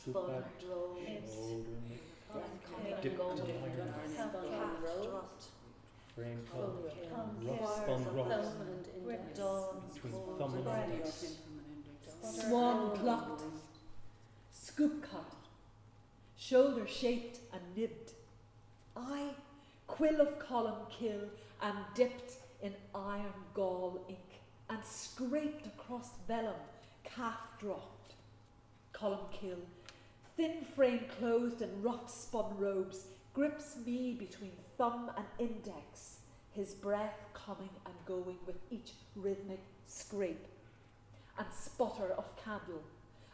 Super dipped in iron, frame colour, rough spun ropes between thumb and index. Swan clocked, scoop cut, shoulder shaped and nibbed. Eye, quill of Columcille and dipped in iron gall ink and scraped across vellum, calf dropped. Columcille, thin frame clothed in rough spun robes, grips me between thumb and index, his breath coming and going with each rhythmic scrape and sputter of candle,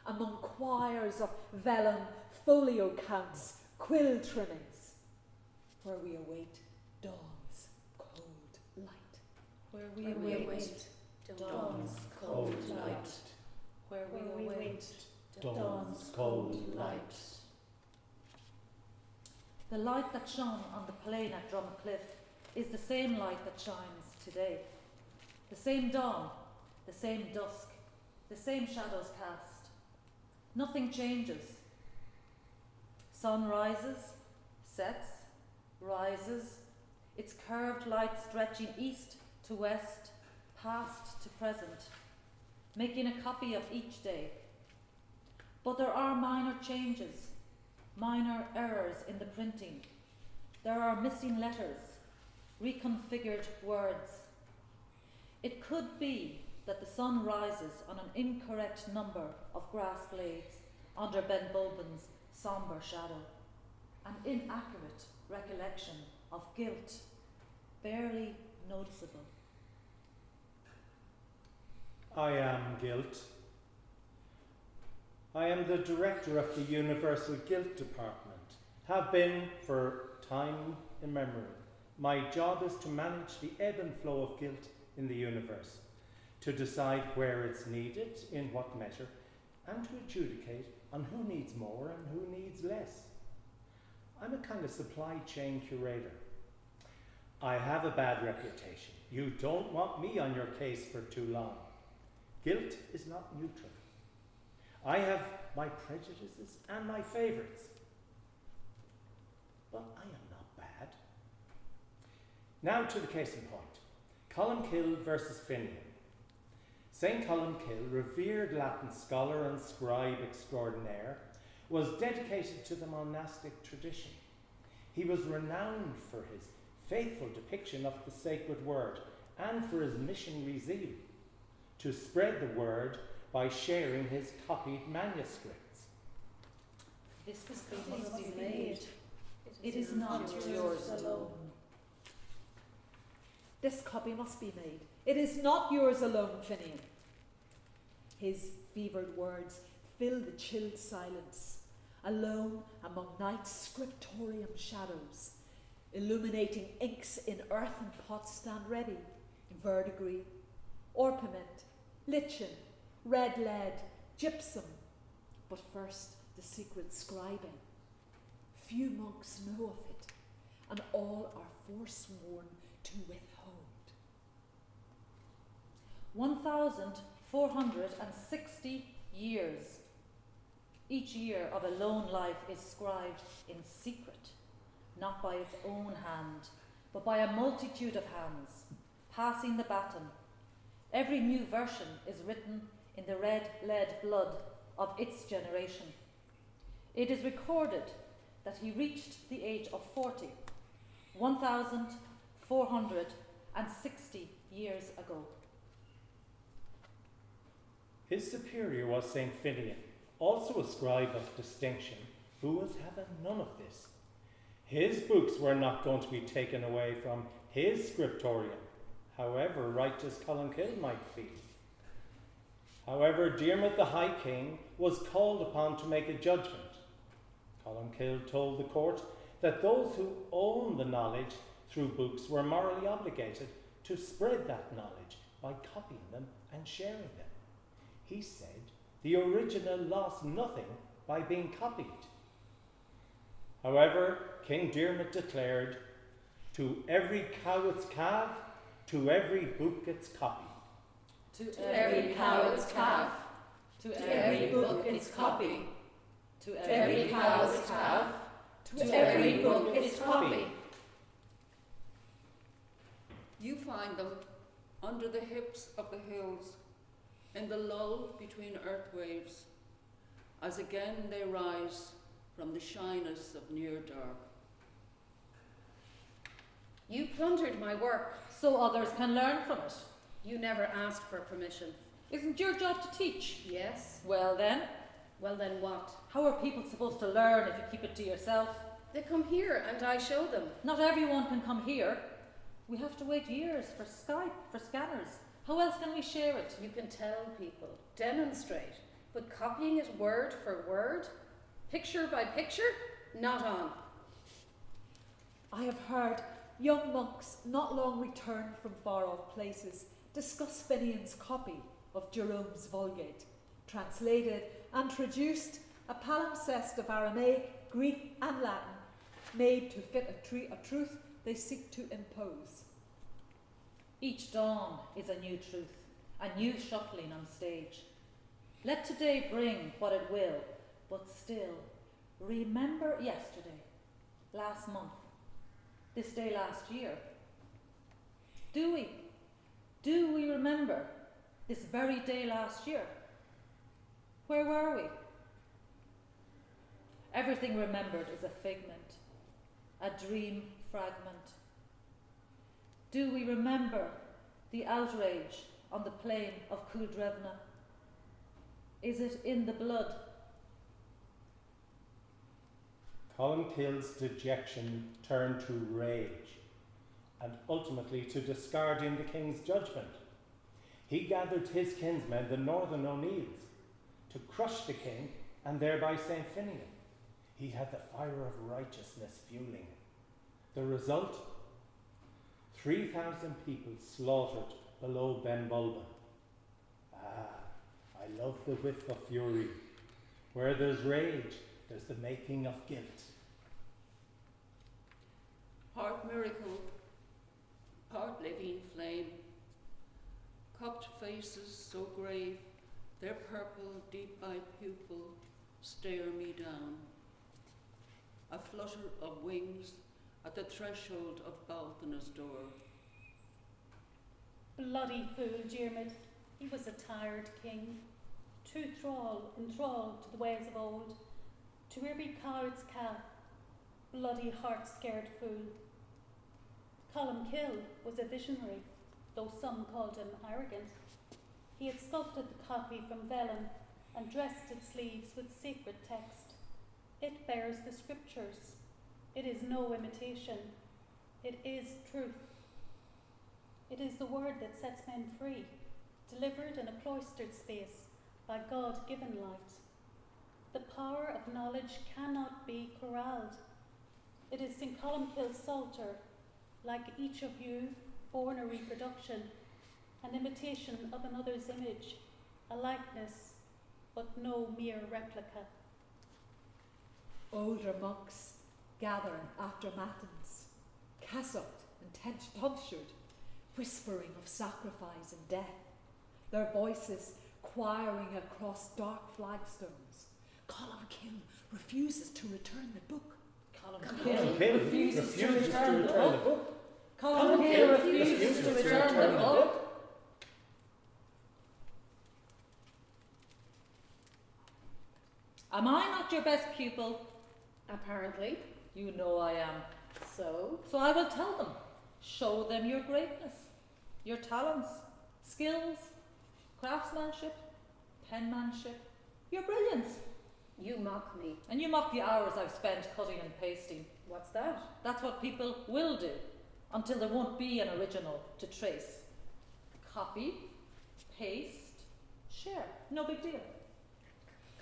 among choirs of vellum, folio counts, quill trimmings, where we await dawn's cold light. Where we await dawn's cold light. Where we await dawn's cold light. The light that shone on the plain at Drumcliffe is the same light that shines today. The same dawn, the same dusk, the same shadows cast. Nothing changes. Sun rises, sets, rises, its curved light stretching east to west, past to present, making a copy of each day. But there are minor changes, minor errors in the printing. There are missing letters, reconfigured words. It could be that the sun rises on an incorrect number of grass blades under Ben Bulben's sombre shadow, an inaccurate recollection of guilt, barely noticeable. I am guilt. I am the director of the Universal Guilt Department, have been for time immemorial. My job is to manage the ebb and flow of guilt in the universe, to decide where it's needed, in what measure, and to adjudicate on who needs more and who needs less. I'm a kind of supply chain curator. I have a bad reputation. You don't want me on your case for too long. Guilt is not neutral. I have my prejudices and my favourites. But I am not bad. Now to the case in point. Columcille versus Finian. St. Columcille, revered Latin scholar and scribe extraordinaire, was dedicated to the monastic tradition. He was renowned for his faithful depiction of the sacred word and for his missionary zeal to spread the word by sharing his copied manuscripts. This must be made. It is not yours alone. This copy must be made. It is not yours alone, Finian. His fevered words fill the chilled silence, alone among night's scriptorium shadows. Illuminating inks in earthen pots stand ready, verdigris, orpiment, lichen, red lead, gypsum. But first, the secret scribing. Few monks know of it, and all are forsworn to withhold. 1,460 years. Each year of a lone life is scribed in secret, not by its own hand, but by a multitude of hands, passing the baton. Every new version is written in the red lead blood of its generation. It is recorded that he reached the age of 40, 1,460 years ago. His superior was St. Finian, also a scribe of distinction, who was having none of this. His books were not going to be taken away from his scriptorium, however righteous Columcille might feel. However, Diarmid the High King was called upon to make a judgment. Columcille told the court that those who own the knowledge through books were morally obligated to spread that knowledge by copying them and sharing them. He said the original lost nothing by being copied. However, King Diarmid declared, "To every cow its calf, to every book its copy." To every cow its calf, To every book its copy. To To every cow its calf. To every book its copy. You find them under the hips of the hills, in the lull between earth waves, as again they rise from the shyness of near dark. You plundered my work. So others can learn from it. You never asked for permission. Isn't your job to teach? Yes? Well then, Well then what? how are people supposed to learn if you keep it to yourself? They come here and I show them. Not everyone can come here. We have to wait years for Skype, for scanners. How else can we share it? You can tell people, demonstrate, but copying it word for word, picture by picture, not on. I have heard young monks not long returned from far-off places discuss Finian's copy of Jerome's Vulgate, translated and traduced, a palimpsest of Aramaic, Greek and Latin, made to fit a truth they seek to impose. Each dawn is a new truth, a new shuffling on stage. Let today bring what it will, but still, remember yesterday, last month, this day last year. Do we? Do we remember this very day last year? Where were we? Everything remembered is a figment, a dream fragment. Do we remember the outrage on the plain of Kuldrevna? Is it in the blood? Colmcille's dejection turned to rage, and ultimately to discarding the king's judgment. He gathered his kinsmen, the northern O'Neills, to crush the king and thereby St. Finian. He had the fire of righteousness fueling. The result? 3,000 people slaughtered below Ben Bulba. I love the whiff of fury. Where there's rage, there's the making of guilt. Part miracle, part living flame, cupped faces so grave, their purple deep-eyed pupil stare me down. A flutter of wings at the threshold of Balthana's door. Bloody fool, Diarmid, he was a tired king, too enthralled to the ways of old, to every coward's calf, bloody heart-scared fool. Columcille was a visionary, though some called him arrogant. He had sculpted the copy from vellum and dressed its sleeves with sacred text. It bears the scriptures. It is no imitation. It is truth. It is the word that sets men free, delivered in a cloistered space by God-given light. The power of knowledge cannot be corralled. It is St. Columcille's Psalter, like each of you, born a reproduction, an imitation of another's image, a likeness, but no mere replica. Older monks gathering after matins, cassocked and tonsured, whispering of sacrifice and death, their voices choiring across dark flagstones. Columcille refuses to return the book. Colmcille refuses to return the book. Columcille refuses to return the book. Am I not your best pupil? Apparently. You know I am. So? So I will tell them. Show them your greatness, your talents, skills, craftsmanship, penmanship, your brilliance. You mock me. And you mock the hours I've spent cutting and pasting. What's that? That's what people will do, until there won't be an original to trace. Copy, paste, share. No big deal.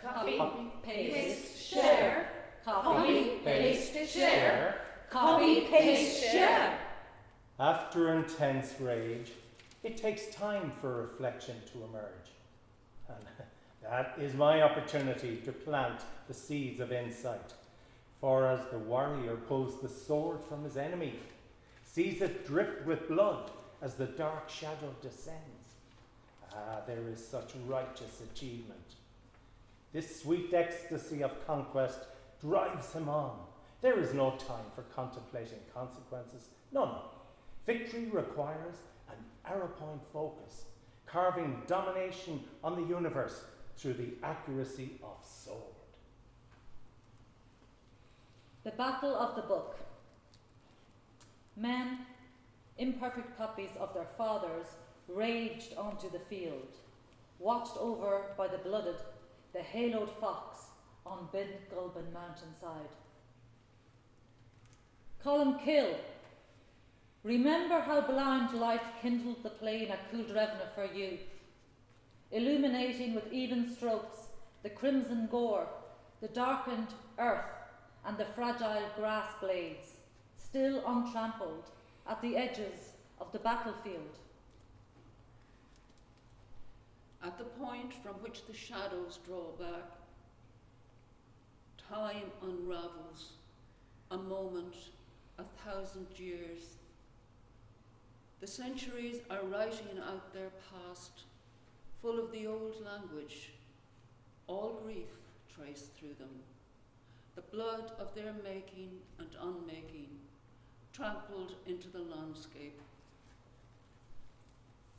Copy, paste, share. Copy, paste, share. Copy, paste, share. After intense rage, it takes time for reflection to emerge. And that is my opportunity to plant the seeds of insight. For as the warrior pulls the sword from his enemy, sees it drip with blood as the dark shadow descends, there is such righteous achievement. This sweet ecstasy of conquest drives him on. There is no time for contemplating consequences. None. Victory requires an arrow-point focus, carving domination on the universe through the accuracy of sword. The Battle of the Book. Men, imperfect copies of their fathers, raged onto the field, watched over by the blooded, the haloed fox on Gulban mountainside. Colmcille. Remember how blind light kindled the plain at Culdrevna for you, illuminating with even strokes the crimson gore, the darkened earth, and the fragile grass blades, still untrampled at the edges of the battlefield. At the point from which the shadows draw back, time unravels, a moment, 1,000 years. The centuries are writing out their past, full of the old language, all grief traced through them, the blood of their making and unmaking, trampled into the landscape.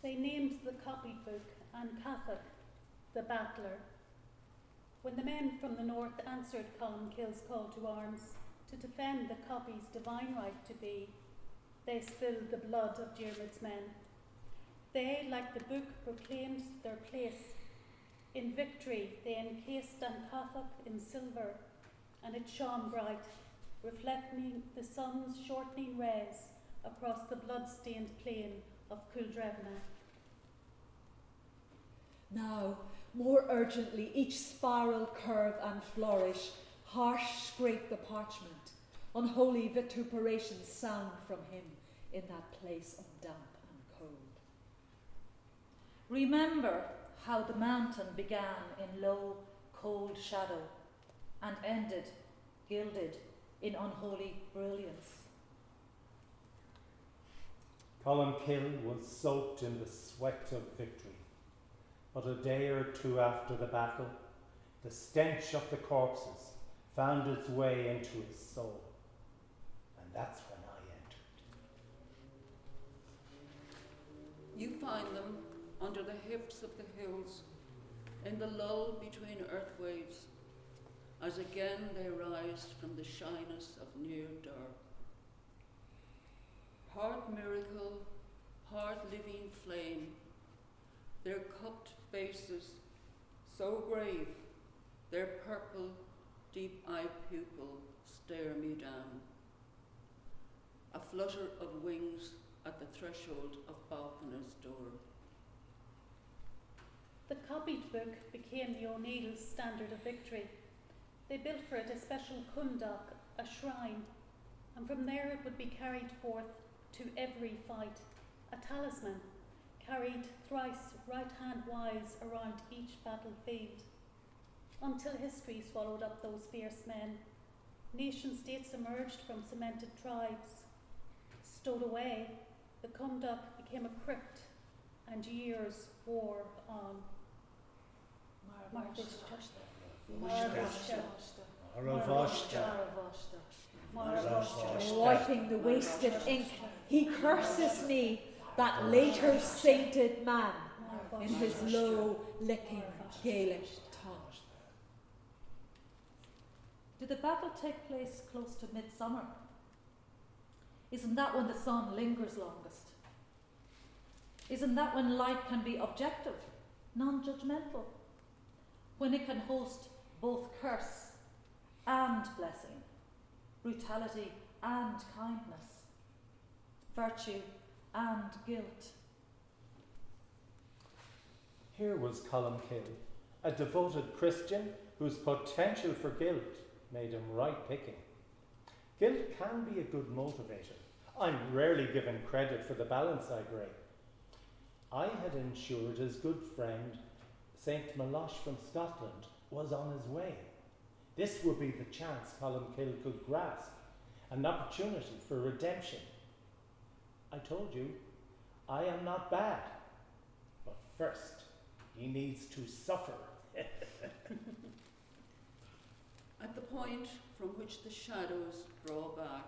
They named the copybook and Catholic, the battler. When the men from the north answered Colmcille's call to arms to defend the copy's divine right to be, they spilled the blood of Diarmaid's men. They, like the book, proclaimed their place. In victory, they encased an Catholic in silver, and it shone bright, reflecting the sun's shortening rays across the blood-stained plain of Culdrevna. Now, more urgently, each spiral, curve and flourish, harsh scrape the parchment. Unholy vituperations sound from him in that place of damp and cold. Remember how the mountain began in low, cold shadow and ended, gilded, in unholy brilliance. Columcille was soaked in the sweat of victory. But a day or two after the battle, the stench of the corpses found its way into his soul. And that's when I entered. You find them under the hips of the hills, in the lull between earth waves, as again they rise from the shyness of near dark. Heart miracle, heart living flame, their cupped faces, so grave, their purple, deep-eyed pupil stare me down. A flutter of wings at the threshold of Balcony's door. The copied book became the O'Neill's standard of victory. They built for it a special cundach, a shrine, and from there it would be carried forth to every fight, a talisman, carried thrice right-hand-wise around each battlefield, until history swallowed up those fierce men. Nation-states emerged from cemented tribes. Stowed away, the cundach became a crypt, and years wore on. Wiping the wasted ink, he curses me, that later sainted man, in his low, licking Gaelic tongue. Did the battle take place close to midsummer? Isn't that when the sun lingers longest? Isn't that when light can be objective, non-judgmental? When it can host both curse and blessing, brutality and kindness, virtue and guilt? Here was Columcille, a devoted Christian whose potential for guilt made him right picking. Guilt can be a good motivator. I'm rarely given credit for the balance I bring. I had ensured his good friend, St. Melosh from Scotland, was on his way. This would be the chance Columcille could grasp, an opportunity for redemption. I told you, I am not bad, but first he needs to suffer. At the point from which the shadows draw back,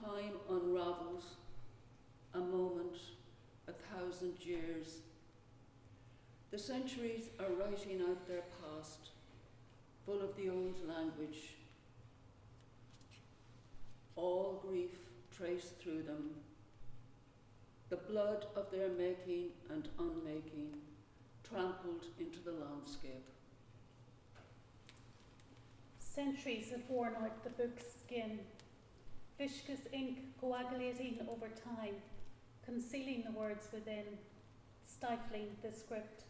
time unravels a moment, 1,000 years. The centuries are writing out their past, full of the old language. All grief traced through them, the blood of their making and unmaking, trampled into the landscape. Centuries have worn out the book's skin, viscous ink coagulating over time, concealing the words within, stifling the script.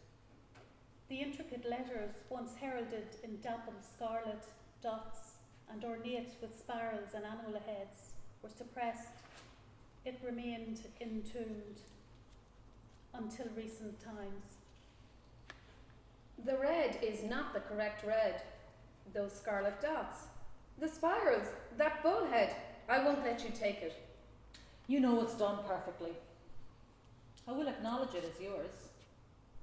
The intricate letters, once heralded in dappled scarlet, dots, and ornate with spirals and animal heads, were suppressed. It remained entombed until recent times. The red is not the correct red. Those scarlet dots, the spirals, that bullhead, I won't let you take it. You know it's done perfectly. I will acknowledge it as yours.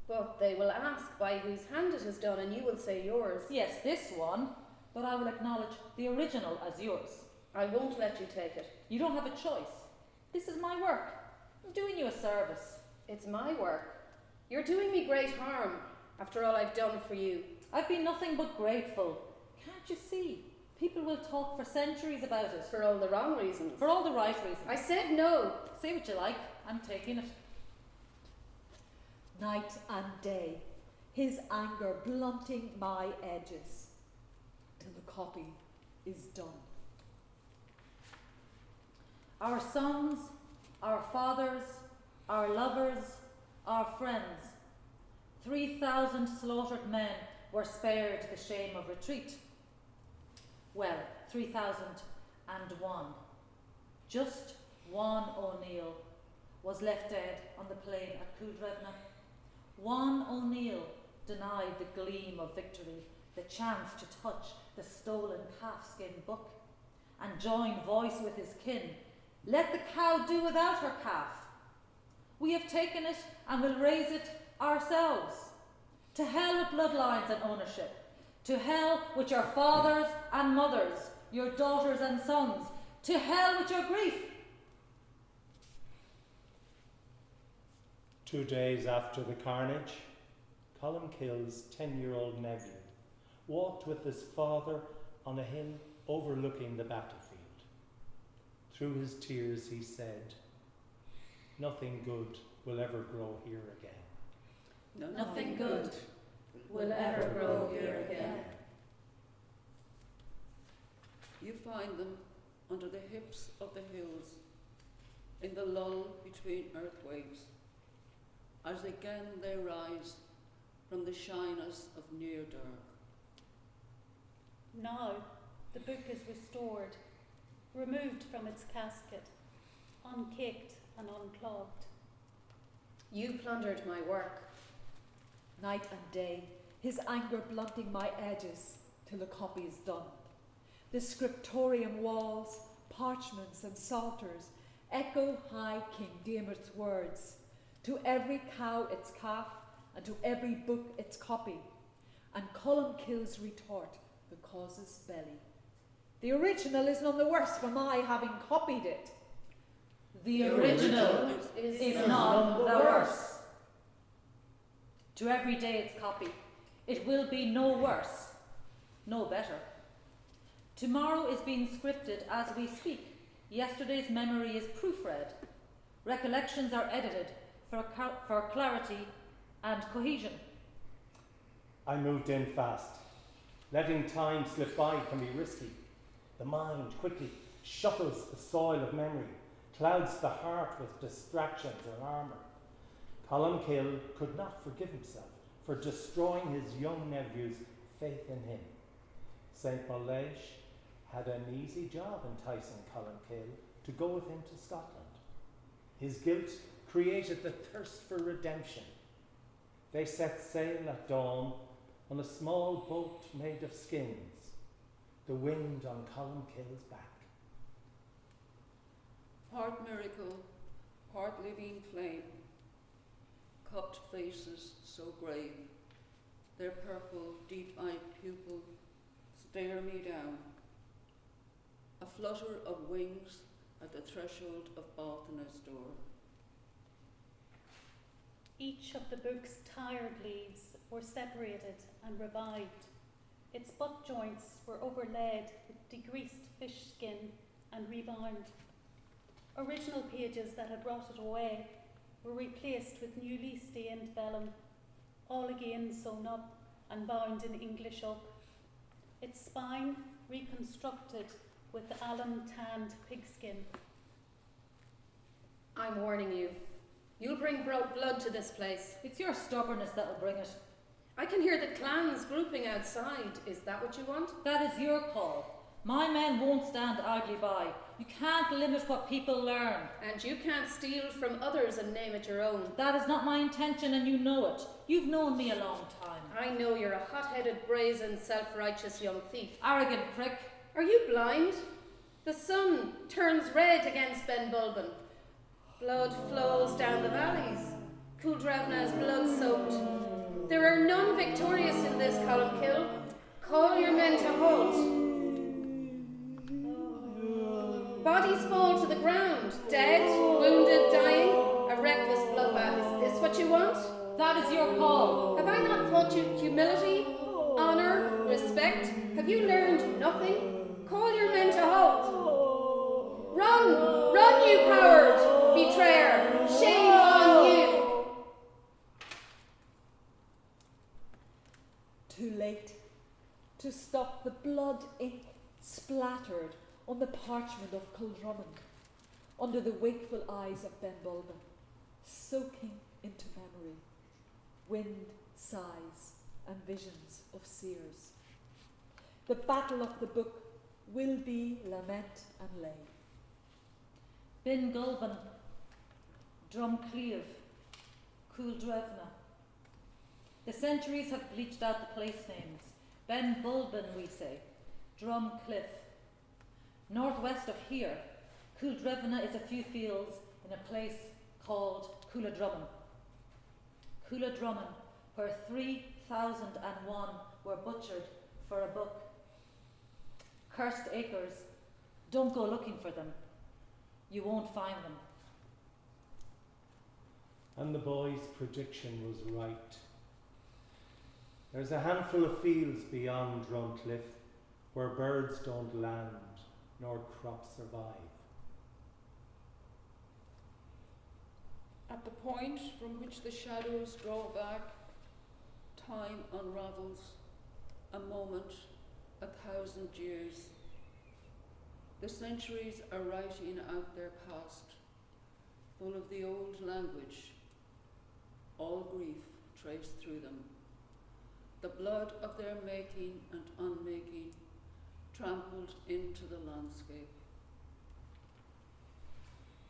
But they will ask by whose hand it is done, and you will say yours. Yes, this one, but I will acknowledge the original as yours. I won't let you take it. You don't have a choice. This is my work. I'm doing you a service. It's my work. You're doing me great harm, after all I've done for you. I've been nothing but grateful. Can't you see? People will talk for centuries about it. For all the wrong reasons. For all the right reasons. I said no. Say what you like. I'm taking it. Night and day, his anger blunting my edges, till the copy is done. Our sons, our fathers, our lovers, our friends, 3,000 slaughtered men were spared the shame of retreat. Well, 3,001. Just one O'Neill was left dead on the plain at Kudrevna. One O'Neill denied the gleam of victory, the chance to touch the stolen calfskin book, and join voice with his kin. Let the cow do without her calf. We have taken it and will raise it ourselves. To hell with bloodlines and ownership. To hell with your fathers and mothers, your daughters and sons. To hell with your grief. 2 days after the carnage, Colmcille's 10-year-old nephew walked with his father on a hill overlooking the battlefield. Through his tears he said, "Nothing good will ever grow here again." Nothing good will ever grow here again. You find them under the hips of the hills, in the lull between earth waves, as again they rise from the shyness of near dark. Now the book is restored, removed from its casket, uncaked and unclogged. You plundered my work. Night and day, his anger blunting my edges, till the copy is done. The scriptorium walls, parchments and psalters echo high King Diarmaid's words. To every cow its calf, and to every book its copy. And Columcille's retort, the cause's belly. The original is none the worse for my having copied it. The original is none the worse. To every day its copy. It will be no worse, no better. Tomorrow is being scripted as we speak. Yesterday's memory is proofread. Recollections are edited for clarity and cohesion. I moved in fast. Letting time slip by can be risky. The mind quickly shuffles the soil of memory, clouds the heart with distractions and armour. Columcille could not forgive himself for destroying his young nephew's faith in him. St. Molèche had an easy job enticing Columcille to go with him to Scotland. His guilt created the thirst for redemption. They set sail at dawn on a small boat made of skins, the wind on Columcille's back. Part miracle, part living flame, cupped faces so grave, their purple, deep-eyed pupil stare me down. A flutter of wings at the threshold of Baltina's door. Each of the book's tired leaves were separated and revived. Its butt joints were overlaid with degreased fish skin and rebound. Original pages that had rotted away were replaced with newly stained vellum, all again sewn up and bound in English oak. Its spine reconstructed with alum tanned pigskin. I'm warning you. You'll bring blood to this place. It's your stubbornness that'll bring it. I can hear the clans grouping outside. Is that what you want? That is your call. My men won't stand idly by. You can't limit what people learn. And you can't steal from others and name it your own. That is not my intention, and you know it. You've known me a long time. I know you're a hot-headed, brazen, self-righteous young thief. Arrogant prick. Are you blind? The sun turns red against Ben Bulben. Blood flows down the valleys. Culdrevna is blood-soaked. There are none victorious in this Columcille. Call your men to halt. Bodies fall to the ground, dead, wounded, dying. A reckless bloodbath. Is this what you want? That is your call. Have I not taught you humility, honour, respect? Have you learned nothing? Call your men to halt. Run! Run, you coward! Betrayer! Shame on you! Too late to stop the blood ink splattered on the parchment of Culdrumman, under the wakeful eyes of Ben Bulben, soaking into memory, wind, sighs, and visions of seers. The battle of the book will be lament and lay. Bin Gulban, Drumcliffe, Culdrevna. The centuries have bleached out the place names. Ben Bulben, we say. Drumcliffe. Northwest of here, Culdrevna is a few fields in a place called Culadrumman. Culadrumman, where 3,001 were butchered for a book. Cursed acres. Don't go looking for them. You won't find them. And the boy's prediction was right. There's a handful of fields beyond Drumcliffe where birds don't land nor crops survive. At the point from which the shadows draw back, time unravels, a moment, 1,000 years. The centuries are writing out their past, full of the old language, all grief traced through them. The blood of their making and unmaking trampled into the landscape.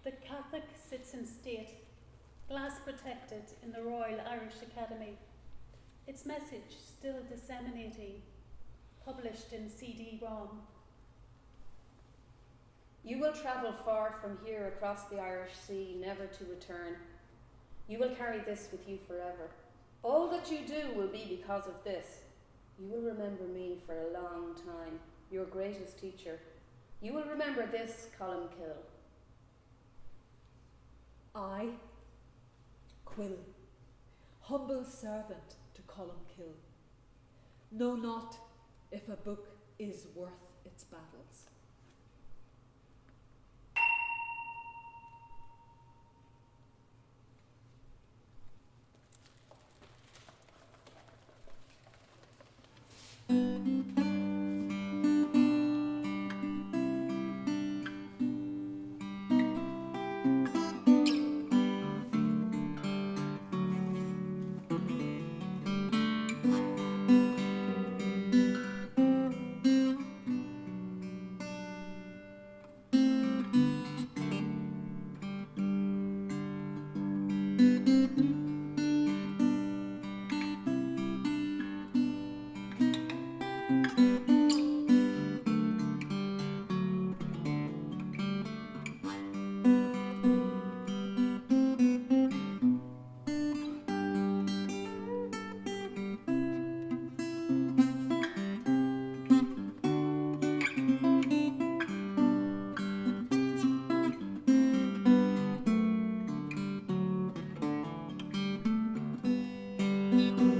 The Catholic sits in state, glass protected in the Royal Irish Academy. Its message still disseminating, published in CD-ROM. You will travel far from here across the Irish Sea, never to return. You will carry this with you forever. All that you do will be because of this. You will remember me for a long time, your greatest teacher. You will remember this Columcille. I, Quill, humble servant to Columcille, know not if a book is worth its battles. Thank you.